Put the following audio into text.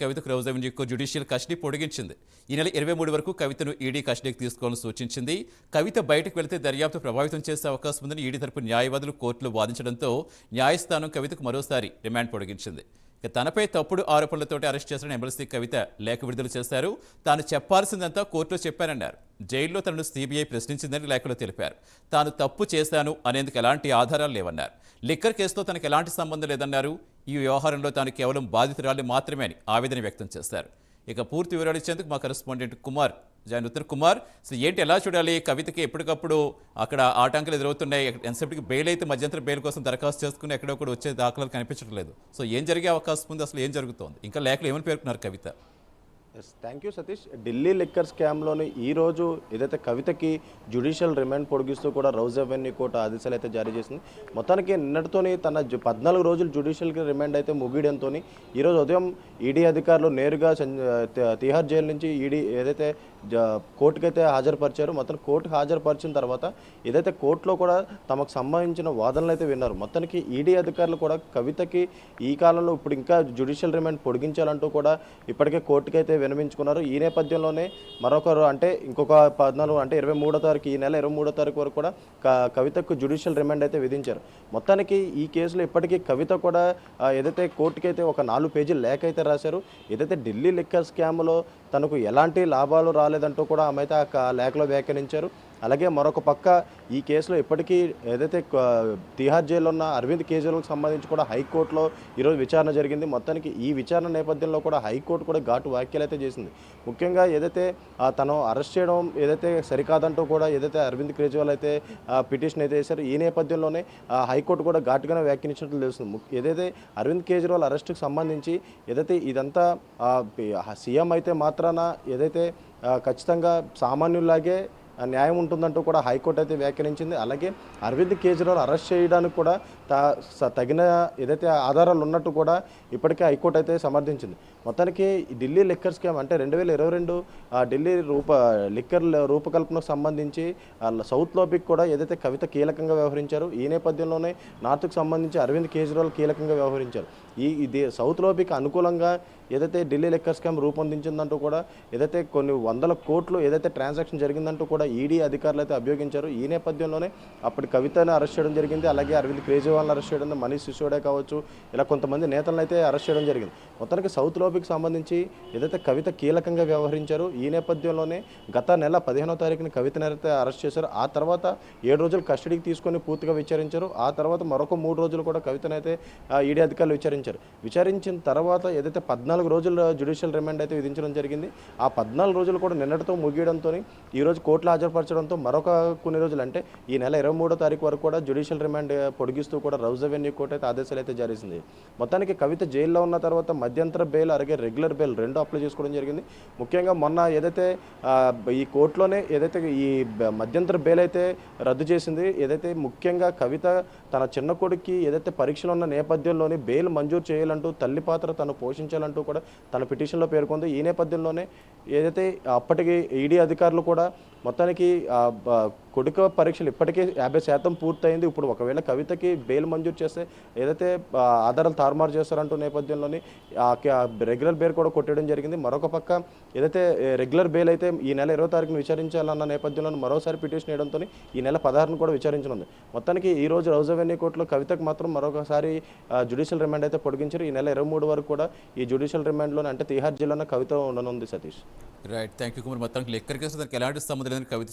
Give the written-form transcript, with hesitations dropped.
కవితకు Rouse Avenue judicial custody పొడిగించింది. ఈ నెల 23 వరకు కవితను ఈడీ కస్టడీకి తీసుకోవాలని సూచించింది. కవిత బయటకు వెళితే దర్యాప్తు ప్రభావితం చేసే అవకాశం ఉందని ఈడీ తరపు న్యాయవాదులు కోర్టులో వాదించడంతో న్యాయస్థానం కవితకు మరోసారి రిమాండ్ పొడిగించింది. తనపై తప్పుడు ఆరోపణలతోటి అరెస్ట్ చేసిన ఎమ్మెల్సీ కవిత లేఖ విడుదల చేశారు. తాను చెప్పాల్సిందంతా కోర్టులో చెప్పారన్నారు. జైల్లో తనను సీబీఐ ప్రశ్నించిందని లేఖలో తెలిపారు. తాను తప్పు చేశాను అనేందుకు ఎలాంటి ఆధారాలు లేవన్నారు. లిక్కర్ కేసుతో తనకు ఎలాంటి సంబంధం లేదన్నారు. ఈ వ్యవహారంలో తాను కేవలం బాధితురాలు మాత్రమే అని ఆవేదన వ్యక్తం చేశారు. పూర్తి వివరాలు ఇచ్చేందుకు మా కరెస్పాండెంట్ కుమార్ జాయిన్ అవుతారు. కుమార్, ఏంటి ఎలా చూడాలి? కవితకి ఎప్పటికప్పుడు అక్కడ ఆటంకాలు ఎదురవుతున్నాయి. ఎంతసేపటికి బెయిల్ అయితే మధ్యంతర బెయిల్ కోసం దరఖాస్తు చేసుకుని ఎక్కడొక్కడ వచ్చే దాఖలాలు కనిపించడం లేదు. ఏం జరిగే అవకాశం ఉంది? అసలు ఏం జరుగుతోంది? ఇంకా లేఖలు ఏమని పేర్కొన్నారు Kavitha? Thank you Satish. Delhi liquor స్కామ్లోని ఈరోజు ఏదైతే కవితకి జ్యుడిషియల్ రిమాండ్ పొడిగిస్తూ కూడా రౌజ్ అవెన్యూ కోర్టు ఆదేశాలు అయితే జారీ చేసింది. మొత్తానికి నిన్నటితోని తన 14 రోజులు జ్యుడిషియల్ రిమాండ్ అయితే ముగియడంతో ఈరోజు ఉదయం ఈడీ అధికారులు నేరుగా తిహార్ జైలు నుంచి ఈడీ ఏదైతే కోర్టుకైతే హాజరుపరిచారు. మొత్తం కోర్టుకు హాజరుపరిచిన తర్వాత ఏదైతే కోర్టులో కూడా తమకు సంబంధించిన వాదనలు అయితే విన్నారు. మొత్తానికి ఈడీ అధికారులు కూడా కవితకి ఈ కాలంలో ఇప్పుడు ఇంకా జ్యుడిషియల్ రిమాండ్ పొడిగించాలంటూ కూడా ఇప్పటికే కోర్టుకైతే విన్నవించుకున్నారు. ఈ నేపథ్యంలోనే మరొకరు అంటే ఇంకొక 14 అంటే 23వ తారీఖు, ఈ నెల 23వ తారీఖు వరకు కూడా కవితకు జ్యుడిషియల్ రిమాండ్ అయితే విధించారు. మొత్తానికి ఈ కేసులో ఇప్పటికీ కవిత కూడా ఏదైతే కోర్టుకైతే ఒక 4 పేజీల లేఖ అయితే రాశారు. ఏదైతే ఢిల్లీ లిక్కర్ స్కామ్లో తనకు ఎలాంటి లాభాలు రాలేదంటూ కూడా ఆమె అయితే ఆ లేఖలో వ్యాఖ్యానించారు. అలాగే మరొక పక్క ఈ కేసులో ఇప్పటికీ ఏదైతే తిహార్ జైల్లో ఉన్న అరవింద్ కేజ్రీవాల్కి సంబంధించి కూడా హైకోర్టులో ఈరోజు విచారణ జరిగింది. మొత్తానికి ఈ విచారణ నేపథ్యంలో కూడా హైకోర్టు కూడా ఘాటు వ్యాఖ్యలు అయితే చేసింది. ముఖ్యంగా ఏదైతే తను అరెస్ట్ చేయడం ఏదైతే సరికాదంటూ కూడా ఏదైతే అరవింద్ కేజ్రీవాల్ అయితే పిటిషన్ అయితే వేశారు. ఈ నేపథ్యంలోనే హైకోర్టు కూడా ఘాటుగానే వ్యాఖ్యానించినట్లు తెలుస్తుంది. ఏదైతే అరవింద్ కేజ్రీవాల్ అరెస్టుకు సంబంధించి ఏదైతే ఇదంతా సీఎం అయితే మాత్రాన ఏదైతే ఖచ్చితంగా సామాన్యులాగే న్యాయం ఉంటుందంటూ కూడా హైకోర్టు అయితే వ్యాఖ్యానించింది. అలాగే అరవింద్ కేజ్రీవాల్ అరెస్ట్ చేయడానికి కూడా తగిన ఏదైతే ఆధారాలు ఉన్నట్టు కూడా ఇప్పటికే హైకోర్టు అయితే సమర్థించింది. మొత్తానికి ఢిల్లీ లిక్కర్ స్కామ్ అంటే 2022 ఢిల్లీ లిక్కర్ రూపకల్పనకు సంబంధించి సౌత్ లోబీకి కూడా ఏదైతే కవిత కీలకంగా వ్యవహరించారు. ఈ నేపథ్యంలోనే నార్త్కు సంబంధించి అరవింద్ కేజ్రీవాల్ కీలకంగా వ్యవహరించారు. ఇది సౌత్ లోబీకి అనుకూలంగా ఏదైతే ఢిల్లీ లిక్కర్ స్కామ్ రూపొందించిందంటూ కూడా ఏదైతే కొన్ని వందల కోట్లు ఏదైతే ట్రాన్సాక్షన్ జరిగిందంటూ కూడా ఈడీ అధికారులు అయితే అభియోగించారు. ఈ నేపథ్యంలోనే అప్పుడు కవితను అరెస్ట్ చేయడం జరిగింది. అలాగే అరవింద్ కేజ్రీవాల్ని అరెస్ట్ చేయడం, మనీష్ సిసోడియా కావచ్చు, ఇలా కొంతమంది నేతలను అయితే అరెస్ట్ చేయడం జరిగింది. మొత్తానికి సౌత్ లోబీకి సంబంధించి ఏదైతే కవిత కీలకంగా వ్యవహరించారు. ఈ నేపథ్యంలోనే గత నెల 15వ తారీఖున కవితను అయితే అరెస్ట్ చేశారు. ఆ తర్వాత 7 రోజులు కస్టడీకి తీసుకొని పూర్తిగా విచారించారు. ఆ తర్వాత మరొక 3 రోజులు కూడా కవితను అయితే ఈడీ అధికారులు విచారించిన తర్వాత ఏదైతే 14 రోజుల జ్యుడిషియల్ రిమాండ్ అయితే విధించడం జరిగింది. ఆ 14 రోజులు కూడా నిన్నటితో ముగియడంతో ఈరోజు కోర్టులో హాజరుపరచడంతో మరొక కొన్ని రోజులు అంటే ఈ నెల 23వ తారీఖు వరకు కూడా జ్యుడిషియల్ రిమాండ్ పొడిగిస్తూ కూడా రౌజ్ అవెన్యూ కోర్టు అయితే ఆదేశాలు అయితే జారీ చేసింది. మొత్తానికి కవిత జైల్లో ఉన్న తర్వాత మధ్యంతర బెయిల్ అలాగే రెగ్యులర్ బెయిల్ 2 అప్లై చేసుకోవడం జరిగింది. ముఖ్యంగా మొన్న ఏదైతే ఈ కోర్టులోనే ఏదైతే ఈ మధ్యంతర బెయిల్ అయితే రద్దు చేసింది. ఏదైతే ముఖ్యంగా కవిత తన చిన్న కొడుక్కి ఏదైతే పరీక్షలు ఉన్న నేపథ్యంలోనే బెయిల్ మంజూరు చేయాలంటూ తల్లి పాత్ర తను పోషించాలంటూ కూడా తన పిటిషన్లో పేర్కొంది. ఈ నేపథ్యంలోనే ఏదైతే అప్పటికి ఈడీ అధికారులు కూడా మొత్తానికి కొడుకు పరీక్షలు ఇప్పటికే 50% పూర్తయింది. ఇప్పుడు ఒకవేళ కవితకి బెయిల్ మంజూరు చేస్తే ఏదైతే ఆధారాలు తారుమారు చేస్తారంటూ నేపథ్యంలోని రెగ్యులర్ బెయిల్ కూడా కొట్టడం జరిగింది. మరొక పక్క ఏదైతే రెగ్యులర్ బెయిల్ అయితే ఈ నెల 20వ తారీఖున విచారించాలన్న నేపథ్యంలో మరోసారి పిటిషన్ వేయడంతో ఈ నెల 16ను కూడా విచారించనుంది. మొత్తానికి ఈ రోజు రౌజ్ అవెన్యూ కోర్టులో కవితకు మాత్రం మరొకసారి జ్యుడిషియల్ రిమాండ్ అయితే పొడిగించారు. ఈ నెల 23 వరకు కూడా ఈ జ్యుడిషియల్ రిమాండ్లోనే అంటే తిహార్ జైల్లోనే కవిత ఉండనుంది. Satish. Right, thank you Kumar. మొత్తానికి లిక్కర్ కేసు దానికి ఎలాంటి సంబంధం లేదని కవిత